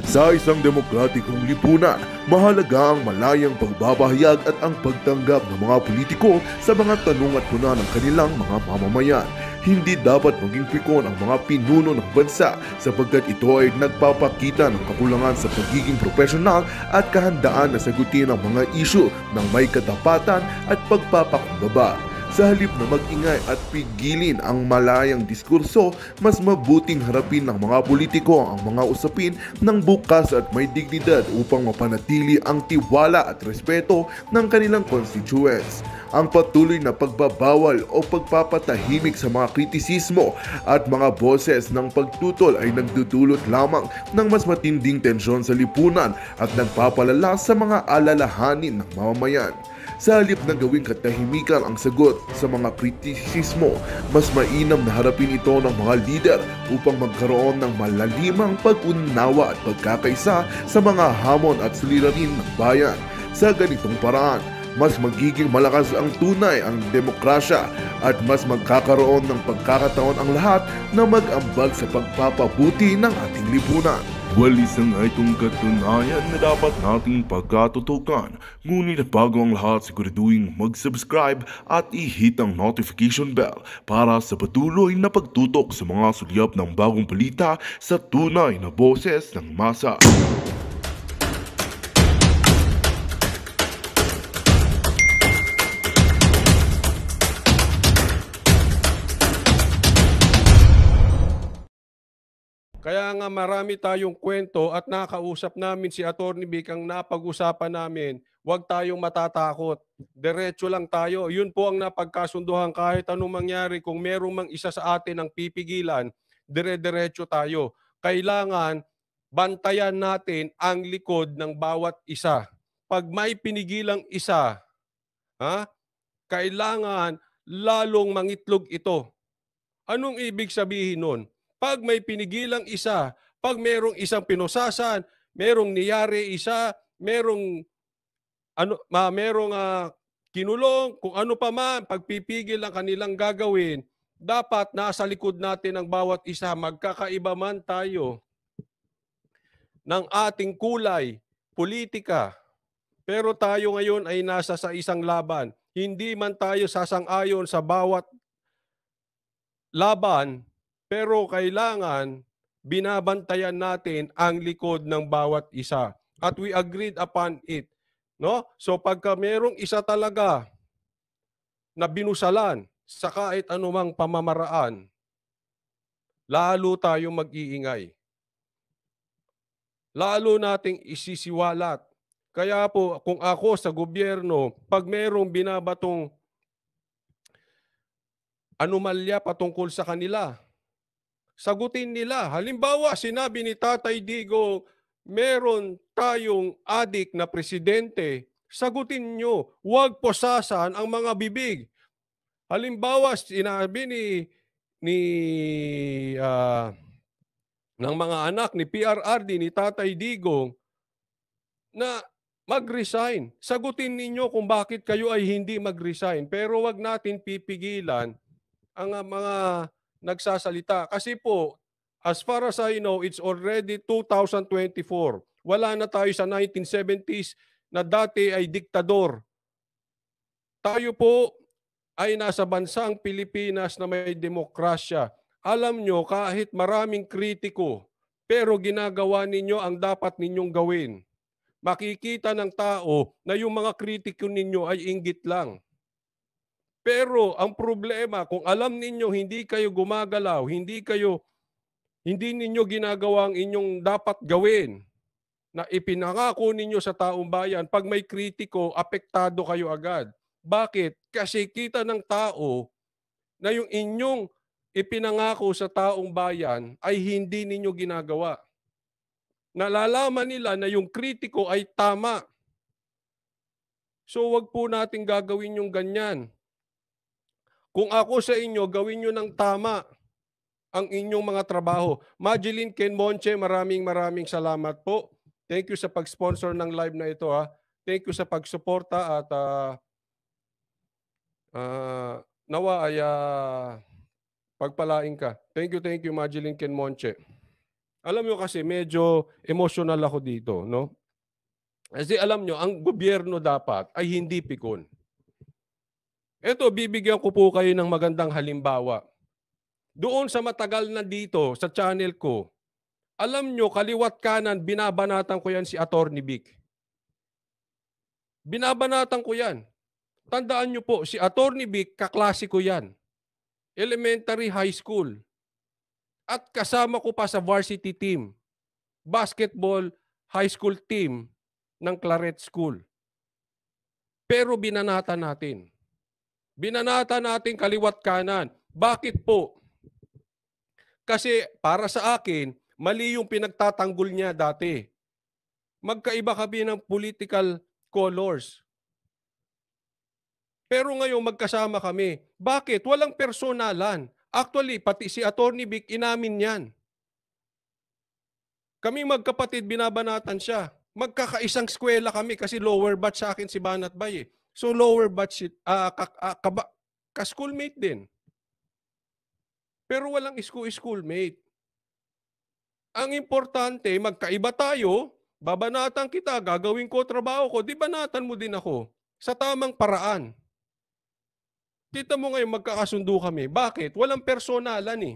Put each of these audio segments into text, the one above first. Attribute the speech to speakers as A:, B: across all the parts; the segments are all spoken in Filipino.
A: Sa isang demokratikong lipunan, mahalaga ang malayang pagbabahayag at ang pagtanggap ng mga politiko sa mga tanong at puna ng kanilang mga mamamayan. Hindi dapat maging pikon ang mga pinuno ng bansa sapagkat ito ay nagpapakita ng kakulangan sa pagiging profesional at kahandaan na sagutin ang mga isyu ng may katapatan at pagpapakumbaba. Sa halip na mag-ingay at pigilin ang malayang diskurso, mas mabuting harapin ng mga politiko ang mga usapin ng bukas at may dignidad upang mapanatili ang tiwala at respeto ng kanilang constituents. Ang patuloy na pagbabawal o pagpapatahimik sa mga kritisismo at mga boses ng pagtutol ay nagdudulot lamang ng mas matinding tensyon sa lipunan at nagpapalala sa mga alalahanin ng mamamayan. Sa halip na gawing katahimikan ang sagot sa mga kritisismo, mas mainam na harapin ito ng mga lider upang magkaroon ng malalimang pag-unawa at pagkakaisa sa mga hamon at suliranin ng bayan. Sa ganitong paraan, mas magiging malakas ang tunay ang demokrasya at mas magkakaroon ng pagkakataon ang lahat na mag-ambag sa pagpapabuti ng ating lipunan.
B: Walis ang itong katunayan na dapat nating pagkatutukan. Ngunit bago ang lahat, siguraduhin mag-subscribe at i-hit ang notification bell para sa patuloy na pagtutok sa mga sulyap ng bagong balita sa tunay na boses ng masa.
C: Kaya nga marami tayong kwento at nakausap namin si Atty. Vic, ang napag-usapan namin, huwag tayong matatakot. Diretso lang tayo. Yun po ang napagkasunduhan kahit anong mangyari. Kung merong mang isa sa atin ang pipigilan, dire-diretso tayo. Kailangan bantayan natin ang likod ng bawat isa. Pag may pinigilang isa, kailangan lalong mangitlog ito. Anong ibig sabihin nun? Pag may pinigilang isa, pag merong isang pinusasan, merong niyari isa, merong kinulong, kung ano pa man, pagpipigil ang kanilang gagawin, dapat nasa likod natin ang bawat isa. Magkakaiba man tayo ng ating kulay, politika, pero tayo ngayon ay nasa sa isang laban. Hindi man tayo sasang-ayon sa bawat laban, pero kailangan binabantayan natin ang likod ng bawat isa. At we agreed upon it. No? So pagka merong isa talaga na binusalan sa kahit anumang pamamaraan, lalo tayong mag-iingay. Lalo nating isisiwalat. Kaya po, kung ako sa gobyerno, pag merong binabatong anomalya patungkol sa kanila, sagutin nila. Halimbawa, sinabi ni Tatay Digong, meron tayong adik na presidente, sagutin nyo, huwag posasan ang mga bibig. Halimbawa, sinabi ng mga anak ni PRRD, ni Tatay Digong, na mag-resign. Sagutin ninyo kung bakit kayo ay hindi mag-resign. Pero wag natin pipigilan ang mga nagsasalita. Kasi po, as far as I know, it's already 2024. Wala na tayo sa 1970s na dati ay diktador. Tayo po ay nasa bansang Pilipinas na may demokrasya. Alam nyo, kahit maraming kritiko, pero ginagawa ninyo ang dapat ninyong gawin. Makikita ng tao na yung mga kritiko ninyo ay inggit lang. Pero ang problema, kung alam ninyo hindi kayo gumagalaw, hindi ninyo ginagawa ang inyong dapat gawin na ipinangako ninyo sa taong bayan, pag may kritiko, apektado kayo agad. Bakit? Kasi kita ng tao na yung inyong ipinangako sa taong bayan ay hindi ninyo ginagawa. Nalalaman nila na yung kritiko ay tama. So wag po natin gagawin yung ganyan. Kung ako sa inyo, gawin nyo ng tama ang inyong mga trabaho. Majeline Ken Monche, maraming salamat po. Thank you sa pag-sponsor ng live na ito. Thank you sa pagsuporta at nawa ay pagpalain ka. Thank you, Majeline Ken Monche. Alam nyo kasi medyo emotional ako dito, no? Kasi alam nyo, ang gobyerno dapat ay hindi pikon. Eto, bibigyan ko po kayo ng magandang halimbawa. Doon sa matagal na dito, sa channel ko, alam nyo, kaliwat kanan, binabanatan ko yan si Attorney Vic. Binabanatan ko yan. Tandaan nyo po, si Attorney Vic, kaklase ko yan. Elementary, high school. At kasama ko pa sa varsity team. Basketball, high school team ng Claret School. Pero binanatan natin. Binanatan natin kaliwat kanan. Bakit po? Kasi para sa akin, mali yung pinagtatanggol niya dati. Magkaiba kami ng political colors. Pero ngayon magkasama kami. Bakit? Walang personalan. Actually, pati si Attorney Vic, inamin yan. Kami magkapatid, binabanatan siya. Magkakaisang eskwela kami kasi lower batch sa akin si Banat Bay. So lower batch, ka-schoolmate din. Pero walang schoolmate. Ang importante, magkaiba tayo, babanatan kita, gagawin ko trabaho ko, di banatan mo din ako sa tamang paraan. Kita mo ngayon, magkakasundo kami. Bakit? Walang personalan eh.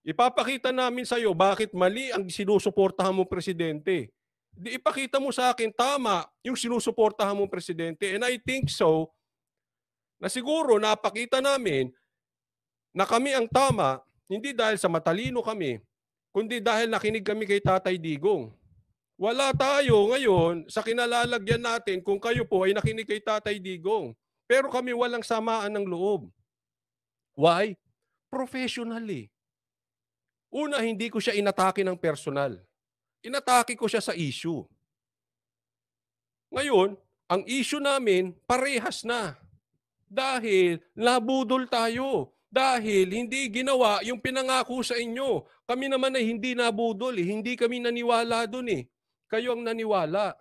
C: Ipapakita namin sa iyo bakit mali ang sinusuportahan mong presidente. Di ipakita mo sa akin tama yung sinusuportahan mong presidente. And I think so, na siguro napakita namin na kami ang tama, hindi dahil sa matalino kami, kundi dahil nakinig kami kay Tatay Digong. Wala tayo ngayon sa kinalalagyan natin kung kayo po ay nakinig kay Tatay Digong. Pero kami walang samaan ng loob. Why? Professionally. Una, hindi ko siya inatake ng personal. Inatake ko siya sa issue. Ngayon, ang issue namin, parehas na. Dahil nabudol tayo. Dahil hindi ginawa yung pinangako sa inyo. Kami naman ay hindi nabudol. Hindi kami naniwala dun eh. Kayo ang naniwala.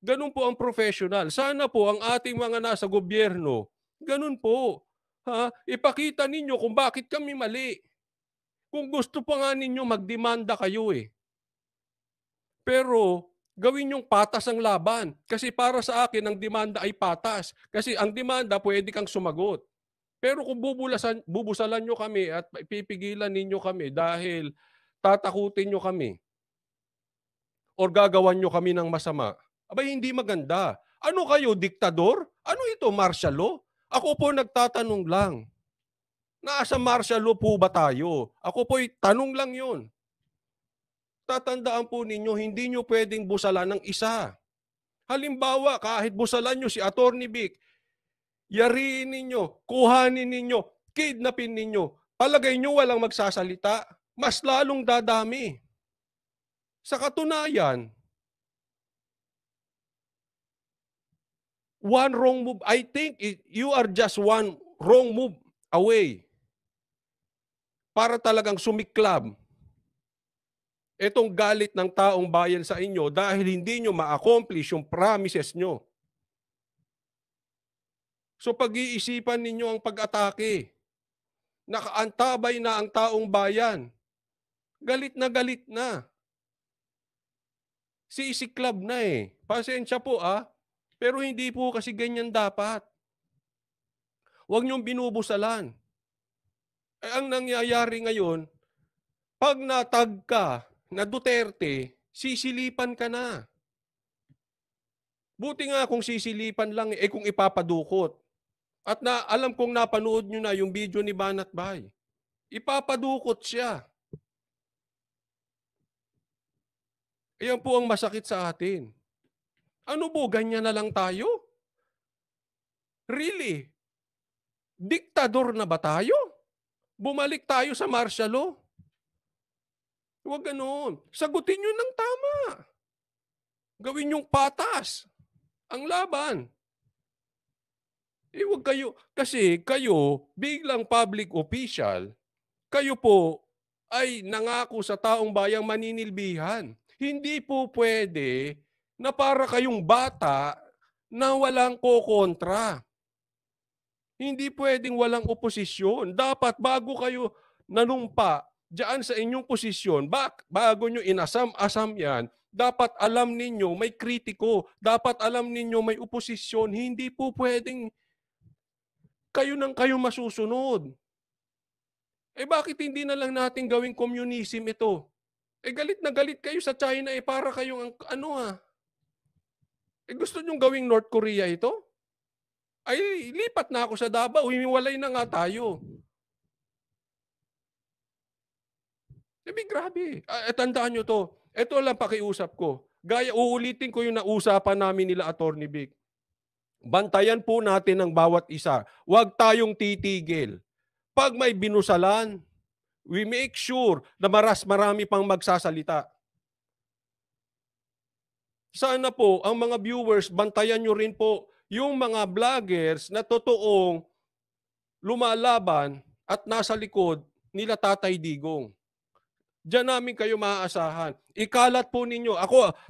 C: Ganun po ang professional. Sana po ang ating mga nasa gobyerno, ganun po. Ipakita ninyo kung bakit kami mali. Kung gusto pa nga ninyo, magdemanda kayo eh. Pero gawin yung patas ang laban. Kasi para sa akin, ang demanda ay patas. Kasi ang demanda, pwede kang sumagot. Pero kung bubusalan nyo kami at pipigilan ninyo kami dahil tatakutin nyo kami or gagawan nyo kami ng masama, abay hindi maganda. Ano kayo, diktador? Ano ito, martial law? Ako po nagtatanong lang. Nasa martial law po ba tayo? Ako po'y tanong lang yun. Tatandaan po ninyo, hindi nyo pwedeng busalan ng isa. Halimbawa, kahit busalan nyo si Attorney Vic, yariin ninyo, kuhanin ninyo, kidnapin ninyo, palagay nyo walang magsasalita, mas lalong dadami. Sa katunayan, one wrong move, I think you are just one wrong move away para talagang sumiklab itong galit ng taong bayan sa inyo dahil hindi nyo ma-accomplish yung promises nyo. So pag-iisipan ninyo ang pag-atake. Nakaantabay na ang taong bayan. Galit na. Sisiklab na eh. Pasensya po pero hindi po kasi ganyan dapat. Huwag niyong binubusalan. Ang nangyayari ngayon, pag natag ka na Duterte, sisilipan ka na. Buti nga kung sisilipan lang, kung ipapadukot. At alam kong napanood nyo na yung video ni Banat Bay. Ipapadukot siya. Ayan po ang masakit sa atin. Ano po, ganyan na lang tayo? Really? Diktador na ba tayo? Bumalik tayo sa martial law? Huwag ganoon. Sagutin nyo ng tama. Gawin yung patas. Ang laban. Huwag kayo. Kasi kayo, biglang public official, kayo po ay nangako sa taong bayang maninilbihan. Hindi po pwede na para kayong bata na walang kokontra. Hindi pwedeng walang oposisyon. Dapat bago kayo nanumpa, diyan sa inyong posisyon, bago nyo inasam-asam yan, dapat alam ninyo may kritiko, dapat alam ninyo may oposisyon, hindi po pwedeng kayo nang kayo masusunod. Bakit hindi na lang natin gawing communism ito? Galit na galit kayo sa China para kayong gusto nyong gawing North Korea ito? Lipat na ako sa Davao, himiwalay na nga tayo. Grabe. Tandaan nyo to. Ito lang pakiusap ko. Uulitin ko yung nausapan namin nila Attorney Vic. Bantayan po natin ang bawat isa. Huwag tayong titigil. Pag may binusalan, we make sure na marami pang magsasalita. Sana po, ang mga viewers, bantayan nyo rin po yung mga vloggers na totoong lumalaban at nasa likod nila Tatay Digong. Diyan namin kayo maaasahan. Ikalat po ninyo.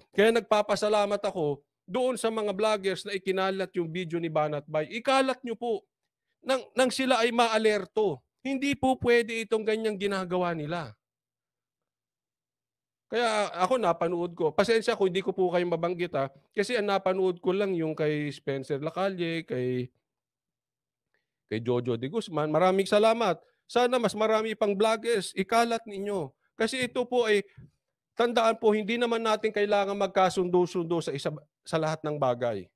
C: Kaya nagpapasalamat ako doon sa mga vloggers na ikinalat yung video ni Banat Bay. Ikalat nyo po nang sila ay maalerto. Hindi po pwede itong ganyang ginagawa nila. Kaya ako napanood ko. Pasensya kung hindi ko po kayo mabanggit kasi ang napanood ko lang yung kay Spencer Lacalle, kay Jojo de Guzman. Maraming salamat. Sana mas marami pang vloggers. Ikalat ninyo. Kasi ito po tandaan po, hindi naman natin kailangan magkasundo-sundo sa lahat ng bagay.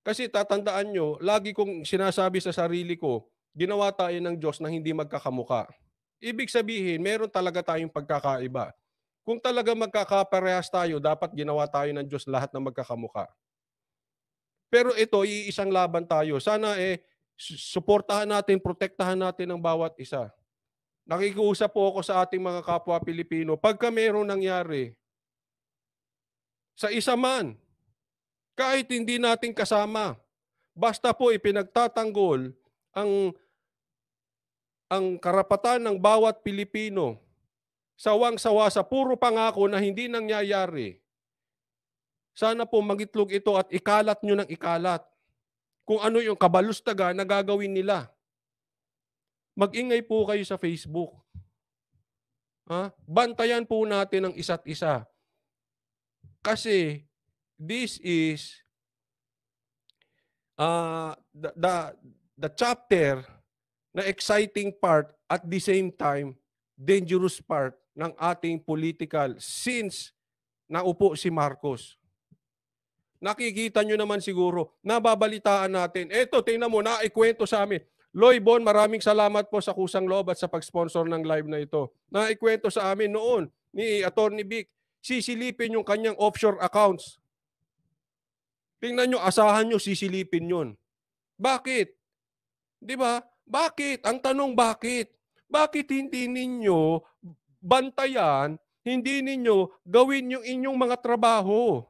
C: Kasi tatandaan nyo, lagi kong sinasabi sa sarili ko, ginawa tayo ng Diyos na hindi magkakamuka. Ibig sabihin, meron talaga tayong pagkakaiba. Kung talaga magkakaparehas tayo, dapat ginawa tayo ng Diyos lahat na magkakamuka. Pero ito, iisang laban tayo. Sana suportahan natin, protektahan natin ang bawat isa. Nakikiusap po ako sa ating mga kapwa Pilipino, pagka mayroong nangyari, sa isa man, kahit hindi natin kasama, basta po ipinagtatanggol ang karapatan ng bawat Pilipino, sawang-sawa sa puro pangako na hindi nangyayari, sana po magitlog ito at ikalat nyo ng ikalat kung ano yung kabalustaga na gagawin nila. Mag-ingay po kayo sa Facebook. Bantayan po natin ang isa't isa. Kasi this is the chapter na exciting part at the same time dangerous part ng ating political since naupo si Marcos. Nakikita nyo naman siguro, nababalitaan natin. Eto, tingnan mo, naikwento sa amin. Loy Bon, maraming salamat po sa kusang loob at sa pag-sponsor ng live na ito. Naikwento sa amin noon ni Attorney Vic, sisilipin yung kanyang offshore accounts. Tingnan nyo, asahan nyo, sisilipin yun. Bakit? Di ba? Bakit? Ang tanong bakit? Bakit hindi ninyo bantayan, hindi ninyo gawin yung inyong mga trabaho?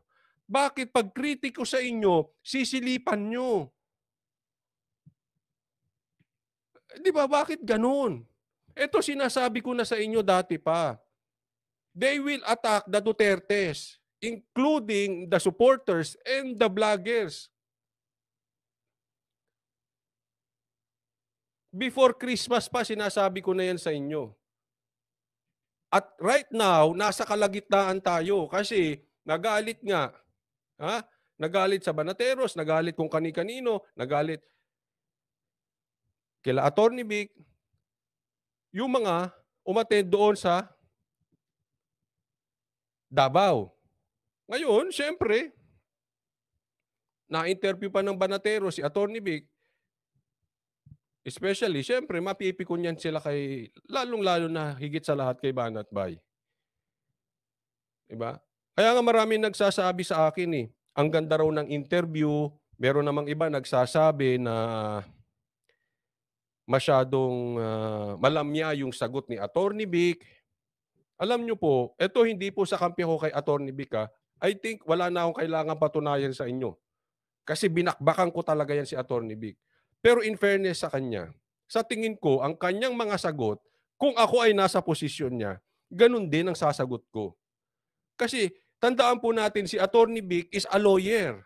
C: Bakit pag kritiko sa inyo, sisilipan nyo? Di ba? Bakit ganun? Ito sinasabi ko na sa inyo dati pa. They will attack the Dutertes, including the supporters and the vloggers. Before Christmas pa, sinasabi ko na yan sa inyo. At right now, nasa kalagitnaan tayo kasi nagalit nga. Nagalit sa Banateros, nagalit kung kani-kanino, nagalit kila Attorney Vic, yung mga umattend doon sa Davao. Ngayon, syempre, na-interview pa ng Banateros si Attorney Vic, especially, syempre, mapipikon yan sila kay, lalong-lalo na higit sa lahat kay Banat Bay. Diba? Kaya nga maraming nagsasabi sa akin ang ganda raw ng interview, meron namang iba nagsasabi na masyadong malamya yung sagot ni Attorney Vic. Alam nyo po, ito hindi po sa kampi ko kay Attorney Vic. I think wala na akong kailangan patunayan sa inyo. Kasi binakbakan ko talaga yan si Attorney Vic. Pero in fairness sa kanya, sa tingin ko, ang kanyang mga sagot, kung ako ay nasa posisyon niya, ganun din ang sasagot ko. Kasi tandaan po natin, si Attorney Vic is a lawyer.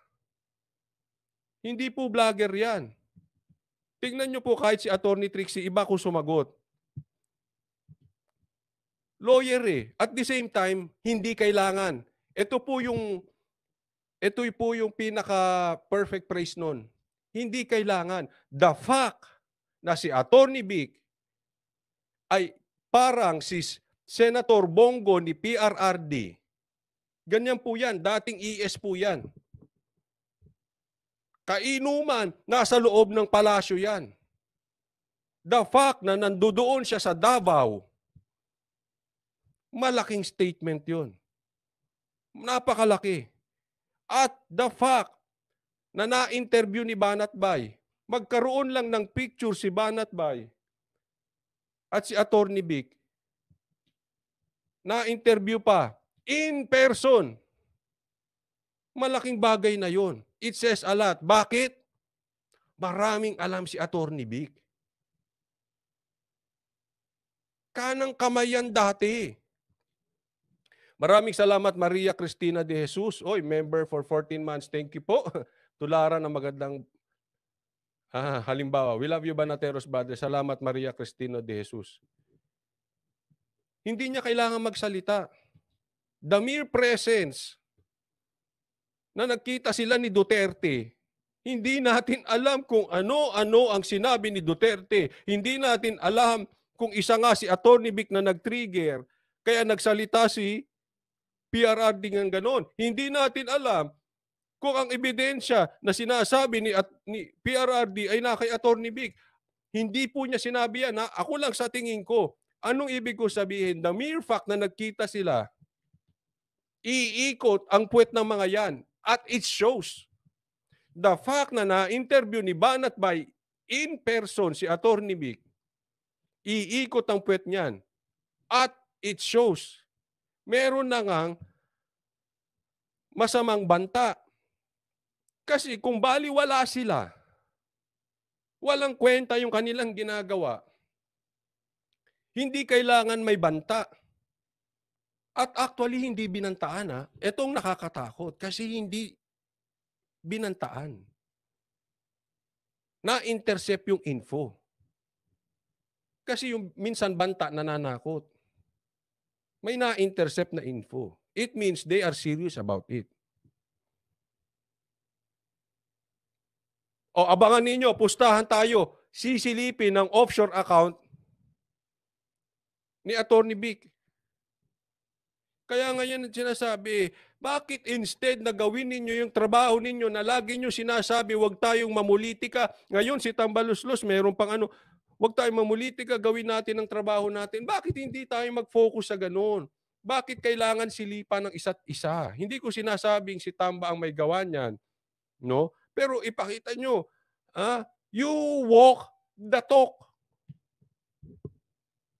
C: Hindi po vlogger yan. Tingnan nyo po kahit si Attorney Trixie, iba kung sumagot. lawyer eh. At the same time, hindi kailangan. Ito po yung pinaka-perfect phrase nun. Hindi kailangan. The fact na si Attorney Vic ay parang si Senator Bongo ni PRRD, ganyan po yan, dating ES po yan. Kainuman, nasa loob ng palasyo yan. The fact na nandoon siya sa Davao, malaking statement yun. Napakalaki. At the fact na na-interview ni Banatbay, magkaroon lang ng picture si Banatbay at si Attorney Vic, na-interview pa in person. Malaking bagay na yun. It says a lot. Bakit? Maraming alam si Attorney Vic. Kanang kamay yan dati. Maraming salamat, Maria Cristina de Jesus. Oy, member for 14 months. Thank you po. Tularan ng magandang halimbawa. We love you, Banateros Brothers. Salamat, Maria Cristina de Jesus. Hindi niya kailangan magsalita. The mere presence na nagkita sila ni Duterte, hindi natin alam kung ano-ano ang sinabi ni Duterte. Hindi natin alam kung isa nga si Attorney Vic na nag-trigger, kaya nagsalita si PRRD ng ganon. Hindi natin alam kung ang ebidensya na sinasabi ni PRRD ay na kay Attorney Vic. Hindi po niya sinabi yan. Ako lang sa tingin ko. Anong ibig ko sabihin? The mere fact na nagkita sila, iikot ang puwet ng mga yan. At it shows. The fact na na-interview ni Banatbay in person si Attorney Vic, iikot ang puwet niyan. At it shows. Meron na ngang masamang banta. Kasi kung baliwala sila, walang kwenta yung kanilang ginagawa, hindi kailangan may banta. At actually, hindi binantaan. Itong nakakatakot kasi hindi binantaan. Na-intercept yung info. Kasi yung minsan banta nananakot. May na-intercept na info. It means they are serious about it. O abangan ninyo, pustahan tayo, sisilipin ng offshore account ni Attorney Vic. Kaya ngayon sinasabi, bakit instead na gawin ninyo yung trabaho ninyo na lagi nyo sinasabi, huwag tayong mamulitika. Ngayon si Tambaluslos, meron pang huwag tayong mamulitika, gawin natin ang trabaho natin. Bakit hindi tayo mag-focus sa ganun? Bakit kailangan silipan ng isa't isa? Hindi ko sinasabing si Tamba ang may gawa niyan. No? Pero ipakita nyo, you walk the talk.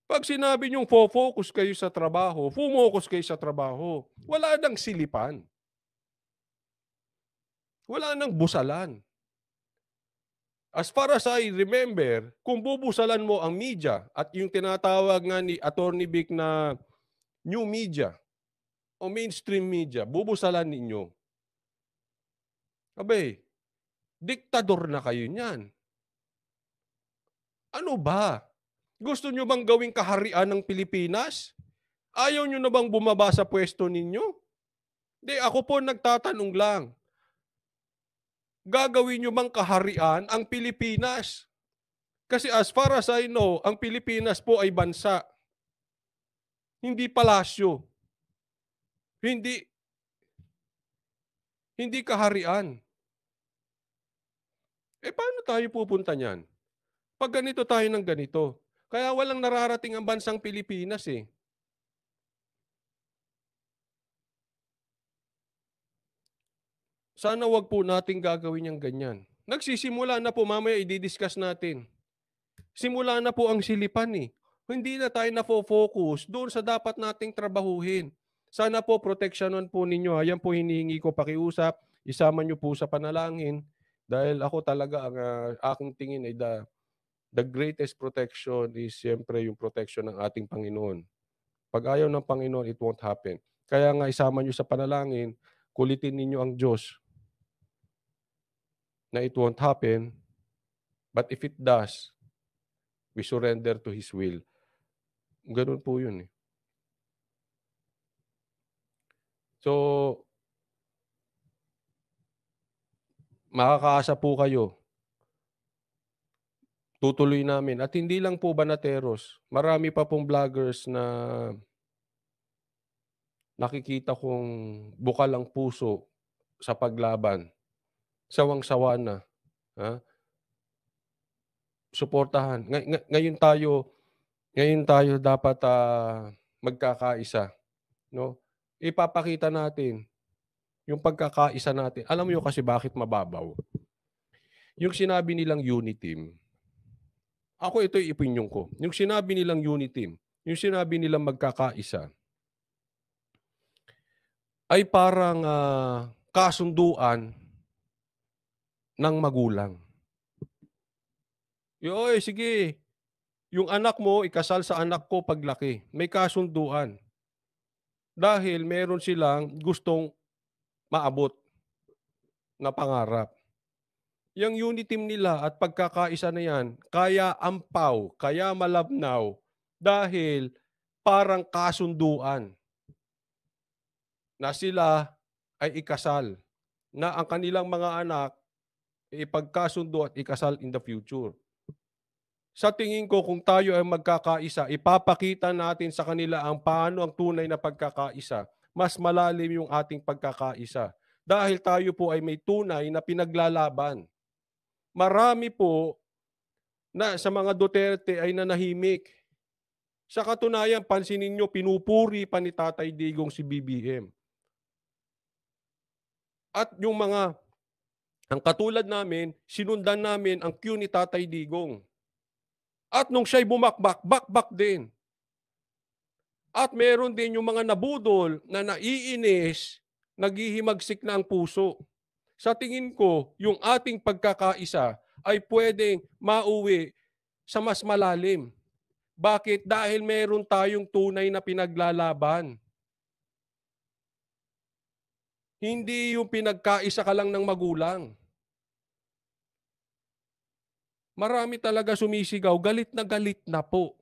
C: Pag sinabi niyong focus kayo sa trabaho, fumocus kayo sa trabaho, wala nang silipan. Wala nang busalan. As far as I remember, kung bubusalan mo ang media at yung tinatawag nga ni Attorney Vic na new media o mainstream media, bubusalan ninyo. Abay, diktador na kayo niyan. Ano ba? Gusto nyo bang gawing kaharian ng Pilipinas? Ayaw nyo na bang bumaba sa pwesto ninyo? Di, ako po nagtatanong lang. Gagawin nyo bang kaharian ang Pilipinas? Kasi as far as I know, ang Pilipinas po ay bansa. Hindi palasyo. Hindi kaharian. Paano tayo pupunta niyan? Pag ganito tayo ng ganito. Kaya walang nararating ang bansang Pilipinas eh. Sana wag po nating gagawin yung ganyan. Nagsisimula na po, mamaya i-discuss natin. Simula na po ang silipan eh. Hindi na tayo na-focus doon sa dapat nating trabahuhin. Sana po proteksyonan po ninyo. Ayan po hinihingi ko pakiusap. Isama nyo po sa panalangin. Dahil ako talaga ang aking tingin ay the greatest protection is siyempre yung protection ng ating Panginoon. Pag ayaw ng Panginoon, it won't happen. Kaya nga isama nyo sa panalangin, kulitin ninyo ang Diyos na it won't happen. But if it does, we surrender to His will. Ganun po yun eh. So, makakaasa po kayo, tutuloy namin at hindi lang po Banateros, marami pa pong vloggers na nakikita kong bukal ang puso sa paglaban, sawang-sawa na, ah, suportahan. Ngayon tayo dapat, magkakaisa, 'no? Ipapakita natin yung pagkakaisa natin. Alam niyo kasi bakit mababaw? Yung sinabi nilang Uniteam, ako ito'y opinyon ko, yung sinabi nilang Uniteam, yung sinabi nilang magkakaisa, ay parang, kasunduan ng magulang. "Oy, sige, yung anak mo ikasal sa anak ko paglaki." May kasunduan. Dahil meron silang gustong maabot na pangarap. Yang Uniteam nila at pagkakaisa na yan, kaya ampaw, kaya malabnaw, dahil parang kasunduan na sila ay ikasal, na ang kanilang mga anak ipagkasundo at ikasal in the future. Sa tingin ko kung tayo ay magkakaisa, ipapakita natin sa kanila ang paano ang tunay na pagkakaisa. Mas malalim yung ating pagkakaisa. Dahil tayo po ay may tunay na pinaglalaban. Marami po na sa mga Duterte ay nanahimik. Sa katunayan, pansinin nyo, pinupuri pa ni Tatay Digong si BBM. At yung mga, ang katulad namin, sinundan namin ang cue ni Tatay Digong. At nung siya'y bumakbak, bakbak din. At meron din yung mga nabudol na naiinis, naghihimagsik na ang puso. Sa tingin ko, yung ating pagkakaisa ay pwedeng mauwi sa mas malalim. Bakit? Dahil meron tayong tunay na pinaglalaban. Hindi yung pinagkaisa ka lang ng magulang. Marami talaga sumisigaw, galit na po.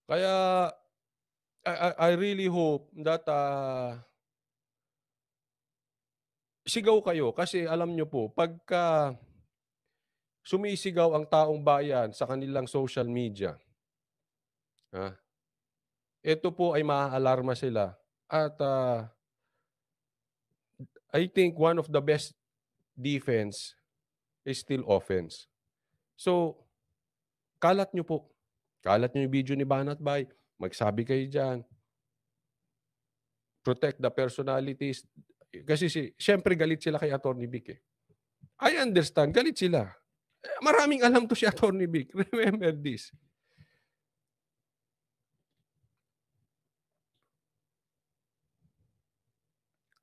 C: Kaya I really hope that sigaw kayo kasi alam nyo po, pagka sumisigaw ang taong bayan sa kanilang social media, ah, ito po ay maaalarma sila. At I think one of the best defense is still offense. So, kalat nyo po. Kalat nyo yung video ni Banat Bay. Magsabi kayo dyan. Protect the personalities. Kasi siyempre galit sila kay Atty. Vic eh. I understand, galit sila. Maraming alam to si Atty. Vic. Remember this.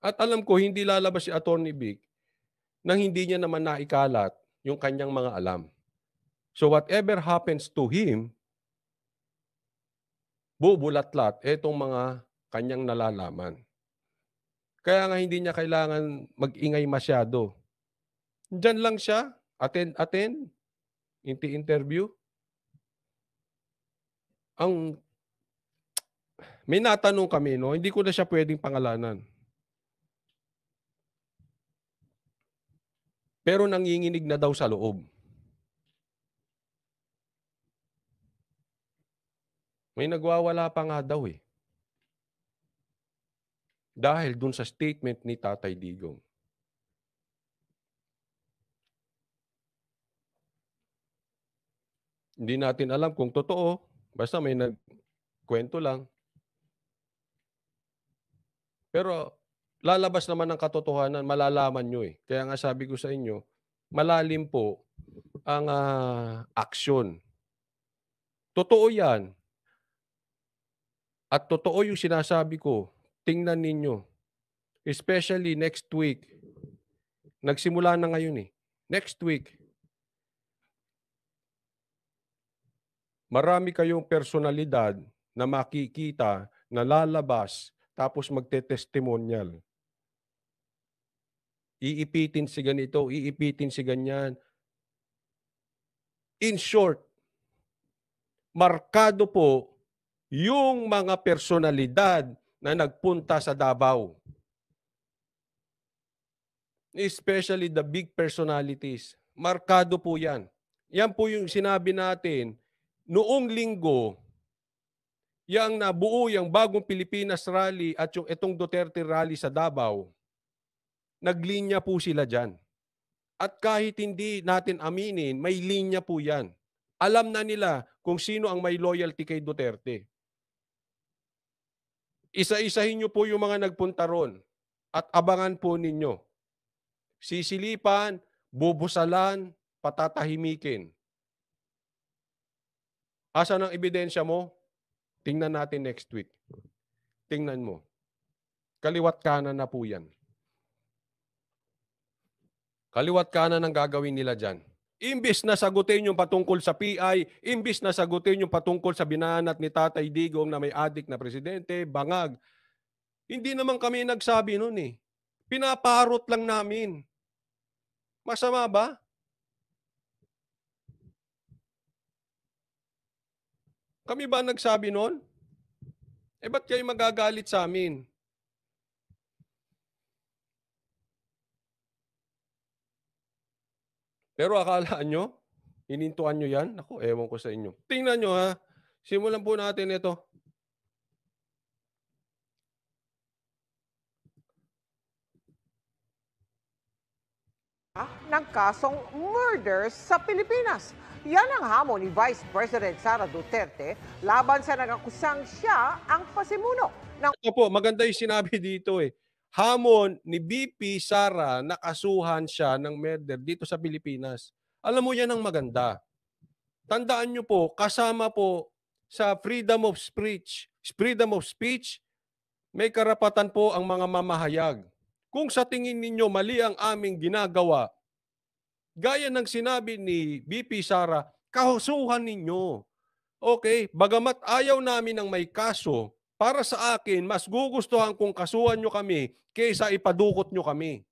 C: At alam ko, hindi lalabas si Atty. Vic nang hindi niya naman naikalat yung kanyang mga alam. So whatever happens to him, bubulat-lat itong mga kanyang nalalaman. Kaya nga hindi niya kailangan mag-ingay masyado. Diyan lang siya, attend, interview. May natanong kami, no? Hindi ko na siya pwedeng pangalanan. Pero nanginginig na daw sa loob. May nagwawala pa nga daw eh. Dahil dun sa statement ni Tatay Digong. Hindi natin alam kung totoo. Basta may nagkwento lang. Pero lalabas naman ang katotohanan, malalaman nyo eh. Kaya nga sabi ko sa inyo, malalim po ang aksyon. Totoo yan. At totoo yung sinasabi ko. Tingnan ninyo. Especially next week. Nagsimula na ngayon eh. Next week. Marami kayong personalidad na makikita na lalabas tapos magte-testimonial. Iipitin si ganito, iipitin si ganyan. In short, markado po yung mga personalidad na nagpunta sa Davao. Especially the big personalities. Markado po yan. Yan po yung sinabi natin noong linggo, yang nabuo yung bagong Pilipinas rally at yung itong Duterte rally sa Davao, naglinya po sila dyan. At kahit hindi natin aminin, may linya po yan. Alam na nila kung sino ang may loyalty kay Duterte. Isa-isahin nyo po yung mga nagpunta ron at abangan po ninyo. Sisilipan, bubusalan, patatahimikin. Asan ang ebidensya mo? Tingnan natin next week. Tingnan mo. Kaliwat kanan na po yan. Kaliwat kanan ang gagawin nila dyan. Imbis na sagutin yung patungkol sa PI, imbis na sagutin yung patungkol sa binanat ni Tatay Digong na may adik na presidente, bangag. Hindi naman kami nagsabi nun eh. Pinaparot lang namin. Masama ba? Kami ba nagsabi nun? Eh ba't kayo magagalit sa amin? Pero akala nyo, hinintuan nyo yan? Ako, ewan ko sa inyo. Tingnan nyo ha. Simulan po natin ito.
D: Ng kasong murder sa Pilipinas. Yan ang hamon ni Vice President Sara Duterte laban sa nagakusang siya ang pasimuno ng
C: Ito po, maganda yung sinabi dito eh. Hamon ni BP Sara na kasuhan siya ng murder dito sa Pilipinas. Alam mo yan ang maganda. Tandaan nyo po, kasama po sa freedom of speech. Freedom of speech, may karapatan po ang mga mamahayag. Kung sa tingin ninyo mali ang aming ginagawa, gaya ng sinabi ni BP Sara, kahusuhan ninyo. Okay, bagamat ayaw namin ng may kaso, para sa akin, mas gugustuhan kung kasuhan nyo kami kaysa ipadukot nyo kami.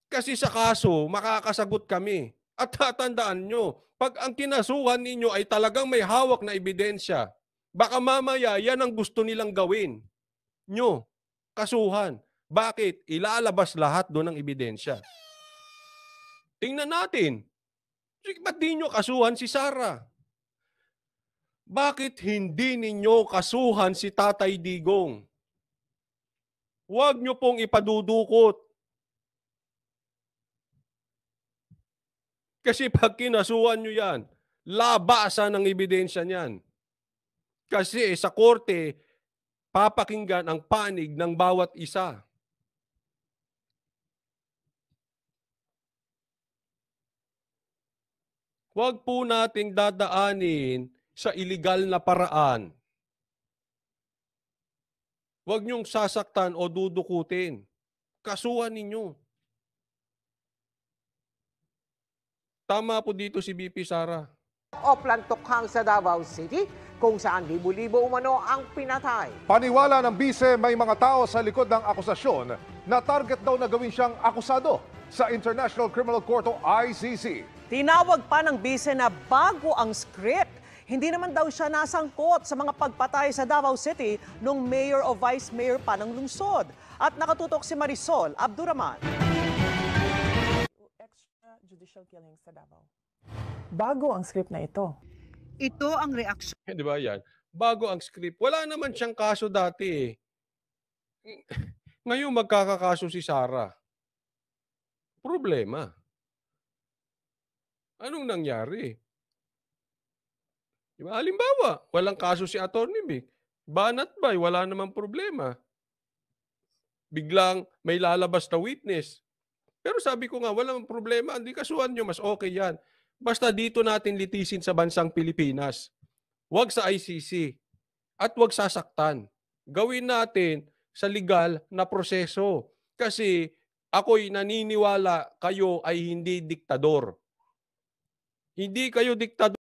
C: Kasi sa kaso, makakasagot kami. At tatandaan nyo, pag ang kinasuhan ninyo ay talagang may hawak na ebidensya, baka mamaya yan ang gusto nilang gawin. Nyo, kasuhan. Bakit? Ilalabas lahat doon ng ebidensya. Tingnan natin. Ba't di nyo kasuhan si Sara? Bakit hindi ninyo kasuhan si Tatay Digong? Huwag nyo pong ipadudukot. Kasi pag kinasuhan nyo yan, labasan ang ebidensya niyan. Kasi sa korte, papakinggan ang panig ng bawat isa. Huwag po nating dadaanin sa iligal na paraan. Huwag niyong sasaktan o dudukutin. Kasuhan ninyo. Tama po dito si BP Sara.
D: o Plantokhang sa Davao City kung saan libo-libo umano ang pinatay.
E: Paniwala ng bise may mga tao sa likod ng akusasyon na target daw na gawin siyang akusado sa International Criminal Court o ICC.
F: Tinawag pa ng bise na bago ang script. Hindi naman daw siya nasangkot sa mga pagpatay sa Davao City nung mayor o vice mayor pa ng lungsod. At nakatutok si Marisol Abduraman.
G: Extrajudicial killings sa Davao. Bago ang script na ito.
H: Ito ang reaksyon.
C: Di ba yan? Bago ang script. Wala naman siyang kaso dati eh. Ngayon magkakakaso si Sara. Problema. Anong nangyari? Diba? Halimbawa, walang kaso si Atty. Vic. Banat ba? Wala namang problema. Biglang may lalabas na witness. Pero sabi ko nga, walang problema. Hindi kasuhan nyo, mas okay yan. Basta dito natin litisin sa bansang Pilipinas. Huwag sa ICC. At huwag sasaktan. Gawin natin sa legal na proseso. Kasi ako'y naniniwala kayo ay hindi diktador. Hindi kayo diktador.